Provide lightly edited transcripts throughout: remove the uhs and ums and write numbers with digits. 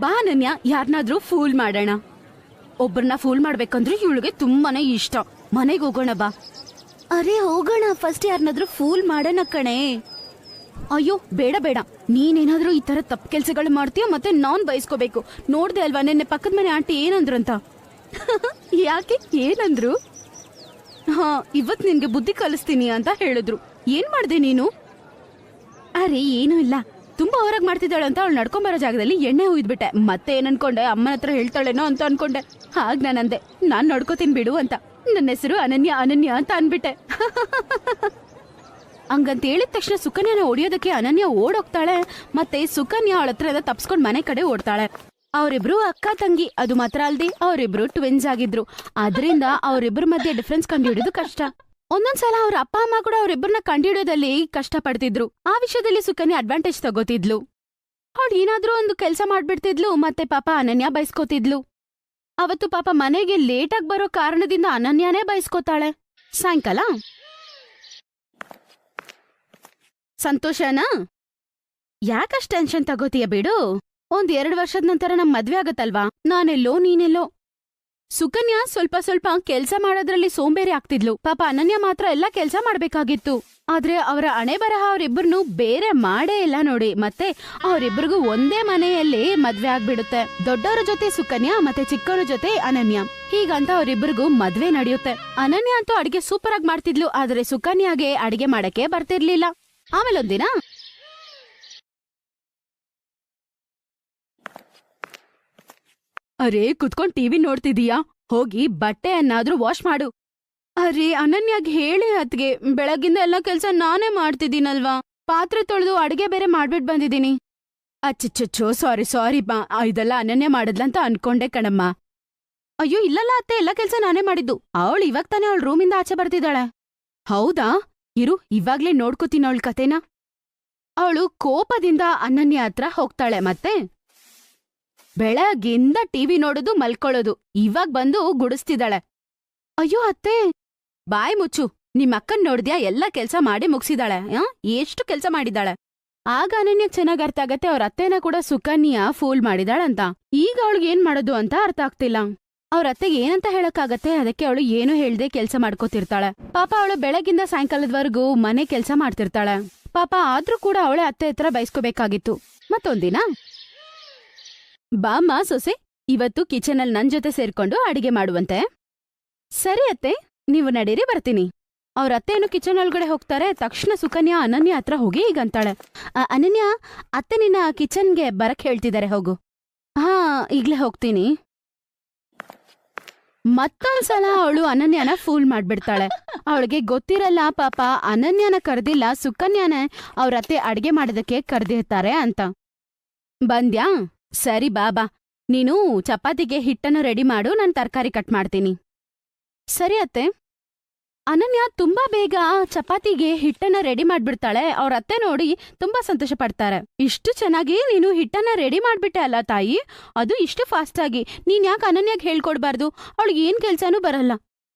ಬಾ ಅನನ್ಯ, ಯಾರನ್ನಾದ್ರೂ ಫೂಲ್ ಮಾಡೋಣ. ಒಬ್ಬರನ್ನ ಫೂಲ್ ಮಾಡ್ಬೇಕಂದ್ರೆ ಇವಳಿಗೆ ತುಂಬಾನೇ ಇಷ್ಟ. ಮನೆಗೆ ಹೋಗೋಣ ಬಾ. ಅರೆ ಹೋಗೋಣ, ಫಸ್ಟ್ ಯಾರನ್ನಾದ್ರೂ ಫೂಲ್ ಮಾಡೋಣ ಕಣೆ. ಅಯ್ಯೋ ಬೇಡ ಬೇಡ, ನೀನೇನಾದ್ರೂ ಈ ತರ ತಪ್ಪು ಕೆಲ್ಸಗಳು ಮಾಡ್ತೀಯ, ಮತ್ತೆ ನಾನ್ ಬಯಸ್ಕೋಬೇಕು. ನೋಡ್ದೆ ಅಲ್ವಾ ನಿನ್ನೆ ಪಕ್ಕದ ಮನೆ ಆಂಟಿ ಏನಂದ್ರು ಅಂತ. ಯಾಕೆ, ಏನಂದ್ರು? ಹಾ, ಇವತ್ ನಿನ್ಗೆ ಬುದ್ಧಿ ಕಲಿಸ್ತೀನಿ ಅಂತ ಹೇಳಿದ್ರು. ಏನ್ ಮಾಡ್ದೆ ನೀನು? ಅರೆ ಏನೂ ಇಲ್ಲ, ತುಂಬಾ ಹೊರಗ್ ಮಾಡ್ತಿದ್ದಾಳೆ ಅಂತ ಅವಳು ನಡ್ಕೊಂಬರೋ ಜಾಗದಲ್ಲಿ ಎಣ್ಣೆ ಹುಯ್ದ್ಬಿಟ್ಟೆ. ಮತ್ತೆ ಏನ್ ಅನ್ಕೊಂಡೆ, ಅಮ್ಮನ ಹತ್ರ ಹೇಳ್ತಾಳೇನೋ ಅಂತ ಅನ್ಕೊಂಡೆ. ಹಾಗ್ ನಾನಂದೆ, ನಾನ್ ನಡ್ಕೋತೀನಿ ಬಿಡು ಅಂತ. ನನ್ನ ಹೆಸರು ಅನನ್ಯ ಅನನ್ಯ ಅಂತ ಅನ್ಬಿಟ್ಟೆ. ಹಂಗಂತ ಹೇಳಿದ ತಕ್ಷಣ ಸುಕನ್ಯನ ಹೊಡಿಯೋದಕ್ಕೆ ಅನನ್ಯ ಓಡೋಗ್ತಾಳೆ. ಮತ್ತೆ ಸುಕನ್ಯ ಅವಳ ಹತ್ರ ತಪ್ಸ್ಕೊಂಡ್ ಮನೆ ಕಡೆ ಓಡ್ತಾಳೆ. ಅವರಿಬ್ರು ಅಕ್ಕ ತಂಗಿ, ಅದು ಮಾತ್ರ ಅಲ್ದೆ ಅವರಿಬ್ರು ಟ್ವಿನ್ಸ್ ಆಗಿದ್ರು. ಆದ್ರಿಂದ ಅವರಿಬ್ರ ಮಧ್ಯೆ ಡಿಫ್ರೆನ್ಸ್ ಕಂಡುಹಿಡಿಯೋದು ಕಷ್ಟ. ಒಂದೊಂದ್ಸಲ ಅವ್ರ ಅಪ್ಪ ಅಮ್ಮ ಕೂಡ ಅವರಿಬ್ಬರನ್ನ ಕಂಡುಹಿಡಿಯೋದಲ್ಲಿ ಕಷ್ಟ ಪಡ್ತಿದ್ರು. ಆ ವಿಷಯದಲ್ಲಿ ಸುಕನ್ಯಾ ಅಡ್ವಾಂಟೇಜ್ ತಗೋತಿದ್ಲು. ಅವಳು ಏನಾದ್ರೂ ಒಂದು ಕೆಲಸ ಮಾಡ್ಬಿಡ್ತಿದ್ಲು, ಮತ್ತೆ ಪಾಪ ಅನನ್ಯ ಬಯಸ್ಕೋತಿದ್ಲು. ಅವತ್ತು ಪಾಪ ಮನೆಗೆ ಲೇಟಾಗಿ ಬರೋ ಕಾರಣದಿಂದ ಅನನ್ಯಾನೇ ಬಯಸ್ಕೋತಾಳೆ. ಸಾಯಂಕಾಲ ಸಂತೋಷನಾ, ಯಾಕಷ್ಟು ಟೆನ್ಷನ್ ತಗೋತೀಯ ಬಿಡು. 1-2 ವರ್ಷದ ನಂತರ ನಮ್ ಮದ್ವೆ ಆಗತ್ತಲ್ವಾ, ನಾನೆಲ್ಲೋ ನೀನೆಲ್ಲೋ. ಸುಕನ್ಯಾ ಸ್ವಲ್ಪ ಸ್ವಲ್ಪ ಕೆಲ್ಸ ಮಾಡೋದ್ರಲ್ಲಿ ಸೋಂಬೇರಿ ಆಗ್ತಿದ್ಲು. ಪಾಪ ಅನನ್ಯ ಮಾತ್ರ ಎಲ್ಲಾ ಕೆಲ್ಸ ಮಾಡ್ಬೇಕಾಗಿತ್ತು. ಆದ್ರೆ ಅವರ ಹಣೆ ಬರಹ ಅವರಿಬ್ಬರನ್ನು ಬೇರೆ ಮಾಡೇ ಇಲ್ಲ ನೋಡಿ. ಮತ್ತೆ ಅವರಿಬ್ಬರಿಗೂ ಒಂದೇ ಮನೆಯಲ್ಲಿ ಮದ್ವೆ ಆಗ್ಬಿಡುತ್ತೆ. ದೊಡ್ಡವರ ಜೊತೆ ಸುಕನ್ಯಾ, ಮತ್ತೆ ಚಿಕ್ಕವರ ಜೊತೆ ಅನನ್ಯ. ಹೀಗಂತ ಅವರಿಬ್ಬರಿಗೂ ಮದ್ವೆ ನಡೆಯುತ್ತೆ. ಅನನ್ಯ ಅಂತೂ ಅಡಿಗೆ ಸೂಪರ್ ಆಗಿ ಮಾಡ್ತಿದ್ಲು, ಆದ್ರೆ ಸುಕನ್ಯಾಗೆ ಅಡಿಗೆ ಮಾಡಕ್ಕೆ ಬರ್ತಿರ್ಲಿಲ್ಲ. ಆಮೇಲೆ ಒಂದಿನ ಅರೇ ಕುತ್ಕೊಂಡ್ ಟಿವಿ ನೋಡ್ತಿದೀಯಾ, ಹೋಗಿ ಬಟ್ಟೆಯನ್ನಾದ್ರೂ ವಾಶ್ ಮಾಡು. ಅರೇ ಅನನ್ಯಾಗ್ ಹೇಳಿ ಅತ್ಗೆ, ಬೆಳಗ್ಗಿಂದ ಎಲ್ಲ ಕೆಲ್ಸ ನಾನೇ ಮಾಡ್ತಿದ್ದೀನಲ್ವಾ. ಪಾತ್ರೆ ತೊಳೆದು ಅಡ್ಗೆ ಬೇರೆ ಮಾಡ್ಬಿಟ್ ಬಂದಿದ್ದೀನಿ. ಅಚ್ಚಚ್ಚೋ, ಸಾರಿ ಬಾ, ಇದೆಲ್ಲ ಅನನ್ಯ ಮಾಡದ್ಲಂತ ಅನ್ಕೊಂಡೆ ಕಣಮ್ಮ. ಅಯ್ಯೋ ಇಲ್ಲಲ್ಲ ಅತ್ತೆ, ಎಲ್ಲ ಕೆಲ್ಸ ನಾನೇ ಮಾಡಿದ್ದು. ಅವಳು ಇವಾಗ ತಾನೇ ಅವಳ ರೂಮಿಂದ ಆಚೆ ಬರ್ತಿದ್ದಾಳೆ. ಹೌದಾ, ಇರು ಇವಾಗ್ಲೇ ನೋಡ್ಕೋತೀನಿ ಅವಳ ಕತೆನ. ಅವಳು ಕೋಪದಿಂದ ಅನನ್ಯ ಹತ್ರ ಹೋಗ್ತಾಳೆ. ಮತ್ತೆ ಬೆಳಗಿಂದ ಟಿವಿ ನೋಡೋದು ಮಲ್ಕೊಳ್ಳೋದು, ಇವಾಗ್ ಬಂದು ಗುಡಿಸ್ತಿದ್ದಾಳೆ. ಅಯ್ಯೋ ಅತ್ತೆ, ಬಾಯ್ ಮುಚ್ಚು. ನಿಮ್ಮಕ್ಕನ್ ನೋಡ್ದ್ಯಾ, ಎಲ್ಲ ಕೆಲ್ಸ ಮಾಡಿ ಮುಗ್ಸಿದಾಳೆ. ಎಷ್ಟು ಕೆಲ್ಸ ಮಾಡಿದಾಳೆ. ಆಗ ಅನನ್ಯಕ್ ಚೆನ್ನಾಗ್ ಅರ್ಥ ಆಗತ್ತೆ ಅವ್ರ ಅತ್ತೆನ ಕೂಡ ಸುಕನ್ಯಾ ಫೂಲ್ ಮಾಡಿದಾಳಂತ. ಈಗ ಅವಳಿಗೆ ಏನ್ ಮಾಡೋದು ಅಂತ ಅರ್ಥ ಆಗ್ತಿಲ್ಲ. ಅವ್ರ ಅತ್ತೆಗೆ ಏನಂತ ಹೇಳಕ್ಕಾಗತ್ತೆ, ಅದಕ್ಕೆ ಅವಳು ಏನು ಹೇಳ್ದೆ ಕೆಲ್ಸ ಮಾಡ್ಕೋತಿರ್ತಾಳೆ. ಪಾಪ ಅವಳು ಬೆಳಗಿಂದ ಸಾಯಂಕಾಲದವರೆಗೂ ಮನೆ ಕೆಲ್ಸ ಮಾಡ್ತಿರ್ತಾಳೆ. ಪಾಪ ಆದ್ರೂ ಕೂಡ ಅವಳೆ ಅತ್ತೆ ಹತ್ರ ಬಯಸ್ಕೋಬೇಕಾಗಿತ್ತು. ಮತ್ತೊಂದಿನ, ಬಾಮ್ಮ ಸೊಸೆ, ಇವತ್ತು ಕಿಚನಲ್ಲಿ ನನ್ ಜೊತೆ ಸೇರ್ಕೊಂಡು ಅಡಿಗೆ ಮಾಡುವಂತೆ. ಸರಿ ಅತ್ತೆ, ನೀವು ನಡೀರಿ, ಬರ್ತೀನಿ. ಅವ್ರ ಅತ್ತೆಯನ್ನು ಕಿಚನ್ ಒಳಗಡೆ ಹೋಗ್ತಾರೆ. ತಕ್ಷಣ ಸುಕನ್ಯಾ ಅನನ್ಯ ಹತ್ರ ಹೋಗಿ ಹೀಗಂತಾಳೆ, ಅನನ್ಯ, ಅತ್ತೆ ನಿನ್ನ ಕಿಚನ್ಗೆ ಬರಕ್ ಹೇಳ್ತಿದ್ದಾರೆ, ಹೋಗು. ಹಾ, ಈಗ್ಲೇ ಹೋಗ್ತೀನಿ. ಮತ್ತೊಂದ್ಸಲ ಅವಳು ಅನನ್ಯನ ಫೂಲ್ ಮಾಡ್ಬಿಡ್ತಾಳೆ. ಅವಳಿಗೆ ಗೊತ್ತಿರಲ್ಲ ಪಾಪ ಅನನ್ಯನ ಕರ್ದಿಲ್ಲ, ಸುಕನ್ಯಾನೇ ಅವ್ರ ಅತ್ತೆ ಅಡ್ಗೆ ಮಾಡೋದಕ್ಕೆ ಕರ್ದಿರ್ತಾರೆ ಅಂತ. ಬಂದ್ಯಾ? ಸರಿ ಬಾಬಾ, ನೀನು ಚಪಾತಿಗೆ ಹಿಟ್ಟನ್ನು ರೆಡಿ ಮಾಡು, ನಾನ್ ತರಕಾರಿ ಕಟ್ ಮಾಡ್ತೀನಿ. ಸರಿ ಅತ್ತೆ. ಅನನ್ಯ ತುಂಬಾ ಬೇಗ ಚಪಾತಿಗೆ ಹಿಟ್ಟನ್ನ ರೆಡಿ ಮಾಡ್ಬಿಡ್ತಾಳೆ. ಅವ್ರ ಅತ್ತೆ ನೋಡಿ ತುಂಬಾ ಸಂತೋಷ ಪಡ್ತಾರೆ. ಇಷ್ಟು ಚೆನ್ನಾಗಿ ನೀನು ಹಿಟ್ಟನ್ನ ರೆಡಿ ಮಾಡ್ಬಿಟ್ಟೆ ಅಲ್ಲ ತಾಯಿ, ಅದು ಇಷ್ಟು ಫಾಸ್ಟ್ ಆಗಿ. ನೀನ್ ಯಾಕೆ ಅನನ್ಯಾಗ್ ಹೇಳ್ಕೊಡ್ಬಾರ್ದು, ಅವಳಿಗೆ ಏನ್ ಕೆಲ್ಸಾನೂ ಬರಲ್ಲ.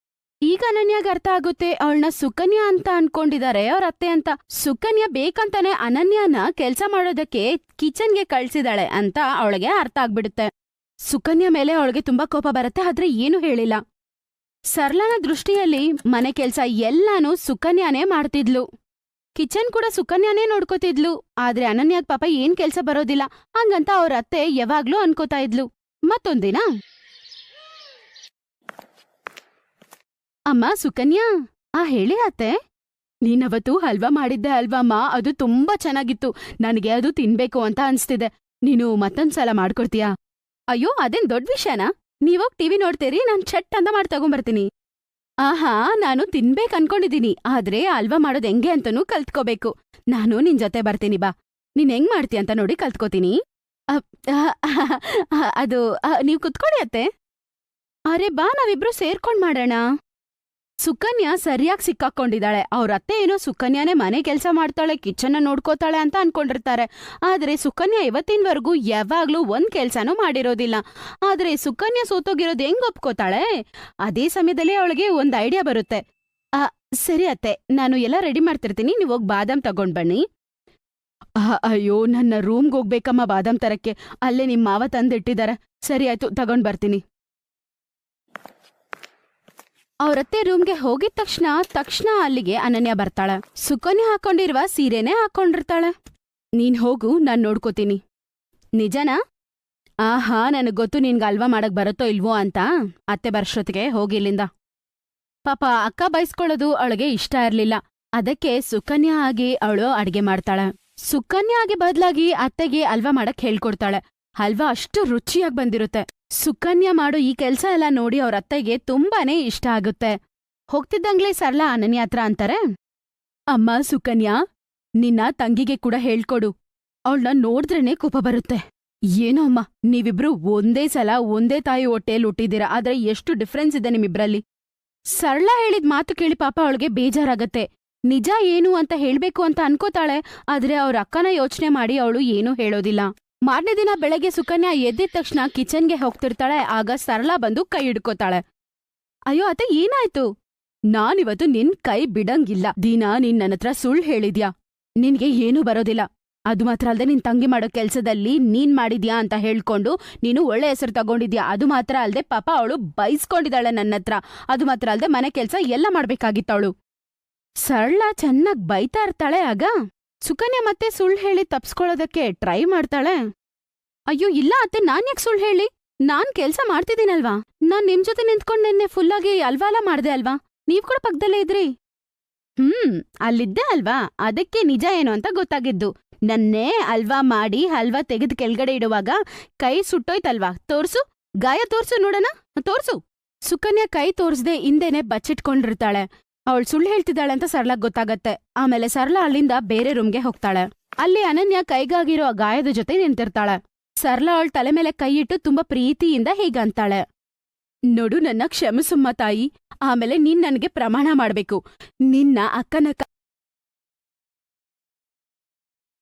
ಈಗ ಅನನ್ಯಾಗ್ ಅರ್ಥ ಆಗುತ್ತೆ, ಅವಳನ್ನ ಸುಕನ್ಯಾ ಅಂತ ಅನ್ಕೊಂಡಿದ್ದಾರೆ ಅವ್ರ ಅತ್ತೆ ಅಂತ. ಸುಕನ್ಯಾ ಬೇಕಂತಾನೆ ಅನನ್ಯನ ಕೆಲ್ಸ ಮಾಡೋದಕ್ಕೆ ಕಿಚನ್ಗೆ ಕಳ್ಸಿದಾಳೆ ಅಂತ ಅವಳಿಗೆ ಅರ್ಥ ಆಗ್ಬಿಡುತ್ತೆ. ಸುಕನ್ಯಾ ಮೇಲೆ ಅವಳಿಗೆ ತುಂಬಾ ಕೋಪ ಬರುತ್ತೆ, ಆದ್ರೆ ಏನು ಹೇಳಿಲ್ಲ. ಸರ್ಲನ ದೃಷ್ಟಿಯಲ್ಲಿ ಮನೆ ಕೆಲ್ಸ ಎಲ್ಲಾನು ಸುಕನ್ಯಾನೇ ಮಾಡ್ತಿದ್ಲು. ಕಿಚನ್ ಕೂಡ ಸುಕನ್ಯಾನೇ ನೋಡ್ಕೋತಿದ್ಲು. ಆದ್ರೆ ಅನನ್ಯಾಗ್ ಪಾಪ ಏನ್ ಕೆಲ್ಸ ಬರೋದಿಲ್ಲ, ಹಂಗಂತ ಅವ್ರ ಅತ್ತೆ ಯಾವಾಗ್ಲೂ ಅನ್ಕೋತಾ ಇದ್ಲು. ಮತ್ತೊಂದಿನ, ಅಮ್ಮ ಸುಕನ್ಯಾ, ಹೇಳಿ ಅತ್ತೆ. ನೀನವತ್ತು ಹಲ್ವಾ ಮಾಡಿದ್ದೆ ಅಲ್ವಮ್ಮ, ಅದು ತುಂಬಾ ಚೆನ್ನಾಗಿತ್ತು. ನನಗೆ ಅದು ತಿನ್ಬೇಕು ಅಂತ ಅನ್ಸ್ತಿದೆ. ನೀನು ಮತ್ತೊಂದ್ಸಲ ಮಾಡ್ಕೊಡ್ತೀಯಾ? ಅಯ್ಯೋ ಅದೇನ್ ದೊಡ್ಡ ವಿಷಯನಾ, ನೀವೋಗ್ ಟಿವಿ ನೋಡ್ತೀರಿ, ನಾನ್ ಚಟ್ ಅಂತ ಮಾಡಿ ತಗೊಂಬರ್ತೀನಿ. ಆಹಾ, ನಾನು ತಿನ್ಬೇಕ್ ಅನ್ಕೊಂಡಿದೀನಿ, ಆದ್ರೆ ಹಲ್ವಾ ಮಾಡೋದ್ ಹೆಂಗೆ ಅಂತನೂ ಕಲ್ತ್ಕೋಬೇಕು. ನಾನು ನಿನ್ ಜೊತೆ ಬರ್ತೀನಿ ಬಾ. ನೀನ್ ಹೆಂಗ್ ಮಾಡ್ತೀಯ ಅಂತ ನೋಡಿ ಕಲ್ತ್ಕೋತೀನಿ. ಅದು ನೀವ್ ಕುತ್ಕೊಳ್ಳಿ ಅತ್ತೆ. ಅರೆ ಬಾ, ನಾವಿಬ್ರು ಸೇರ್ಕೊಂಡ್ ಮಾಡೋಣ. ಸುಕನ್ಯಾ ಸರಿಯಾಗಿ ಸಿಕ್ಕಾಕೊಂಡಿದ್ದಾಳೆ. ಅವ್ರ ಅತ್ತೆ ಏನೋ ಸುಕನ್ಯಾನೇ ಮನೆ ಕೆಲ್ಸ ಮಾಡ್ತಾಳೆ, ಕಿಚನ್ನ ನೋಡ್ಕೋತಾಳೆ ಅಂತ ಅನ್ಕೊಂಡಿರ್ತಾರೆ. ಆದ್ರೆ ಸುಕನ್ಯಾ ಇವತ್ತಿನವರೆಗೂ ಯಾವಾಗ್ಲೂ ಒಂದ್ ಕೆಲ್ಸನೂ ಮಾಡಿರೋದಿಲ್ಲ. ಆದ್ರೆ ಸುಕನ್ಯಾ ಸೋತೋಗಿರೋದು ಹೆಂಗ್ ಒಪ್ಕೋತಾಳೆ? ಅದೇ ಸಮಯದಲ್ಲಿ ಅವಳಿಗೆ ಒಂದ್ ಐಡಿಯಾ ಬರುತ್ತೆ. ಸರಿ ಅತ್ತೆ, ನಾನು ಎಲ್ಲ ರೆಡಿ ಮಾಡ್ತಿರ್ತೀನಿ, ನೀವ್ ಹೋಗಿ ಬಾದಾಮ್ ತಗೊಂಡ್ ಬನ್ನಿ. ಅಯ್ಯೋ ನನ್ನ ರೂಮ್ಗೆ ಹೋಗ್ಬೇಕಮ್ಮ ಬಾದಾಮ್ ತರಕ್ಕೆ. ಅಲ್ಲೇ ನಿಮ್ ಮಾವ ತಂದಿಟ್ಟಿದ್ದಾರೆ. ಸರಿ ಆಯ್ತು, ತಗೊಂಡ್ ಬರ್ತೀನಿ. ಅವ್ರತ್ತೆ ರೂಮ್ಗೆ ಹೋಗಿದ ತಕ್ಷಣ ಅಲ್ಲಿಗೆ ಅನನ್ಯ ಬರ್ತಾಳೆ. ಸುಕನ್ಯಾ ಹಾಕೊಂಡಿರುವ ಸೀರೆನೇ ಹಾಕೊಂಡಿರ್ತಾಳೆ. ನೀನ್ ಹೋಗು, ನಾನ್ ನೋಡ್ಕೋತೀನಿ. ನಿಜನಾ? ಆಹಾ, ನನಗ್ ಗೊತ್ತು ನಿನ್ಗೆ ಅಲ್ವಾ ಮಾಡಕ್ ಬರುತ್ತೋ ಇಲ್ವೋ ಅಂತ. ಅತ್ತೆ ಬರ್ಷೊತ್ತಿಗೆ ಹೋಗಿ ಇಲ್ಲಿಂದ. ಪಾಪ ಅಕ್ಕ ಬೈಸ್ಕೊಳ್ಳೋದು ಅವಳಿಗೆ ಇಷ್ಟ ಇರ್ಲಿಲ್ಲ. ಅದಕ್ಕೆ ಸುಕನ್ಯಾ ಆಗಿ ಅವಳು ಅಡ್ಗೆ ಮಾಡ್ತಾಳೆ. ಸುಕನ್ಯಾ ಆಗಿ ಬದ್ಲಾಗಿ ಅತ್ತೆಗೆ ಅಲ್ವಾ ಮಾಡಕ್ ಹೇಳ್ಕೊಡ್ತಾಳೆ. ಹಲ್ವಾ ಅಷ್ಟು ರುಚಿಯಾಗಿ ಬಂದಿರುತ್ತೆ. ಸುಕನ್ಯಾ ಮಾಡೋ ಈ ಕೆಲ್ಸ ಎಲ್ಲ ನೋಡಿ ಅವ್ರ ಅತ್ತೆಗೆ ತುಂಬಾನೇ ಇಷ್ಟ ಆಗುತ್ತೆ. ಹೋಗ್ತಿದ್ದಂಗ್ಲೇ ಸರಳಾ ಅನನ್ಯ ಹತ್ರ ಅಂತಾರೆ, ಅಮ್ಮ ಸುಕನ್ಯಾ, ನಿನ್ನ ತಂಗಿಗೆ ಕೂಡ ಹೇಳ್ಕೊಡು. ಅವಳನ್ನ ನೋಡಿದ್ರೇನೆ ಕೋಪ ಬರುತ್ತೆ. ಏನೋ ಅಮ್ಮ, ನೀವಿಬ್ರು ಒಂದೇ ಸಲ ಒಂದೇ ತಾಯಿ ಹೊಟ್ಟೆಯಲ್ಲಿ ಹುಟ್ಟಿದೀರ, ಆದ್ರೆ ಎಷ್ಟು ಡಿಫ್ರೆನ್ಸ್ ಇದೆ ನಿಮ್ಮಿಬ್ರಲ್ಲಿ. ಸರಳಾ ಹೇಳಿದ್ ಮಾತು ಕೇಳಿ ಪಾಪ ಅವಳಿಗೆ ಬೇಜಾರಾಗತ್ತೆ. ನಿಜ ಏನು ಅಂತ ಹೇಳ್ಬೇಕು ಅಂತ ಅನ್ಕೋತಾಳೆ. ಆದ್ರೆ ಅವ್ರ ಅಕ್ಕನ ಯೋಚನೆ ಮಾಡಿ ಅವಳು ಏನೂ ಹೇಳೋದಿಲ್ಲ. ಮಾರನೇ ದಿನ ಬೆಳಗ್ಗೆ ಸುಕನ್ಯಾ ಎದ್ದಿದ ತಕ್ಷಣ ಕಿಚನ್ಗೆ ಹೋಗ್ತಿರ್ತಾಳೆ. ಆಗ ಸರಳಾ ಬಂದು ಕೈ ಹಿಡ್ಕೋತಾಳೆ. ಅಯ್ಯೋ ಅತ್ತೆ, ಏನಾಯ್ತು? ನಾನಿವತ್ತು ನಿನ್ ಕೈ ಬಿಡಂಗಿಲ್ಲ. ದಿನ ನೀನ್ ನನ್ನತ್ರ ಸುಳ್ಳು ಹೇಳಿದ್ಯಾ. ನಿನ್ಗೆ ಏನೂ ಬರೋದಿಲ್ಲ. ಅದು ಮಾತ್ರ ಅಲ್ದೆ ನಿನ್ ತಂಗಿ ಮಾಡೋ ಕೆಲ್ಸದಲ್ಲಿ ನೀನ್ ಮಾಡಿದ್ಯಾ ಅಂತ ಹೇಳ್ಕೊಂಡು ನೀನು ಒಳ್ಳೆ ಹೆಸರು ತಗೊಂಡಿದ್ಯಾ. ಅದು ಮಾತ್ರ ಅಲ್ದೆ ಪಾಪ ಅವಳು ಬೈಸ್ಕೊಂಡಿದ್ದಾಳೆ ನನ್ನತ್ರ. ಅದು ಮಾತ್ರ ಅಲ್ದೆ ಮನೆ ಕೆಲ್ಸ ಎಲ್ಲ ಮಾಡ್ಬೇಕಾಗಿತ್ತವಳು. ಸರಳಾ ಚೆನ್ನಾಗ್ ಬೈತಾ ಇರ್ತಾಳೆ. ಆಗ ಸುಕನ್ಯಾ ಮತ್ತೆ ಸುಳ್ಳು ಹೇಳಿ ತಪ್ಸ್ಕೊಳ್ಳೋದಕ್ಕೆ ಟ್ರೈ ಮಾಡ್ತಾಳೆ. ಅಯ್ಯೋ ಇಲ್ಲ ಅತ್ತೆ, ನಾನ್ ಯಾಕೆ ಸುಳ್ಳು ಹೇಳಿ? ನಾನ್ ಕೆಲ್ಸ ಮಾಡ್ತಿದ್ದೀನಲ್ವಾ. ನಾನ್ ನಿಮ್ ಜೊತೆ ನಿಂತ್ಕೊಂಡ್ ನಿನ್ನೆ ಫುಲ್ಲಾಗಿ ಅಲ್ವಾಲ ಮಾಡ್ದೆ ಅಲ್ವಾ. ನೀವ್ ಕೂಡ ಪಕ್ಕದಲ್ಲೇ ಇದ್ರಿ. ಅಲ್ಲಿದ್ದೆ ಅಲ್ವಾ, ಅದಕ್ಕೆ ನಿಜ ಏನು ಅಂತ ಗೊತ್ತಾಗಿದ್ದು. ನನ್ನೇ ಅಲ್ವಾ ಮಾಡಿ ಹಲ್ವಾ ತೆಗೆದು ಕೆಳಗಡೆ ಇಡುವಾಗ ಕೈ ಸುಟ್ಟೋಯ್ತಲ್ವಾ. ತೋರ್ಸು, ಗಾಯ ತೋರ್ಸು ನೋಡೋಣ, ತೋರ್ಸು. ಸುಕನ್ಯಾ ಕೈ ತೋರ್ಸ್ದೆ ಹಿಂದೆನೆ ಬಚ್ಚಿಟ್ಕೊಂಡಿರ್ತಾಳೆ. ಅವಳು ಸುಳ್ಳು ಹೇಳ್ತಿದ್ದಾಳೆ ಅಂತ ಸರಳಾಗ್ ಗೊತ್ತಾಗತ್ತೆ. ಆಮೇಲೆ ಸರಳಾ ಅಲ್ಲಿಂದ ಬೇರೆ ರೂಮ್ಗೆ ಹೋಗ್ತಾಳೆ. ಅಲ್ಲಿ ಅನನ್ಯ ಕೈಗಾಗಿರೋ ಗಾಯದ ಜೊತೆ ನಿಂತಿರ್ತಾಳೆ. ಸರಳಾ ಅವಳ ತಲೆ ಮೇಲೆ ಕೈ ಇಟ್ಟು ತುಂಬಾ ಪ್ರೀತಿಯಿಂದ ಹೀಗಂತಾಳೆ, ನೋಡು ನನ್ನ ಕ್ಷಮಿಸಮ್ಮ ತಾಯಿ. ಆಮೇಲೆ ನೀನ್ ನನ್ಗೆ ಪ್ರಮಾಣ ಮಾಡ್ಬೇಕು. ನಿನ್ನ ಅಕ್ಕನ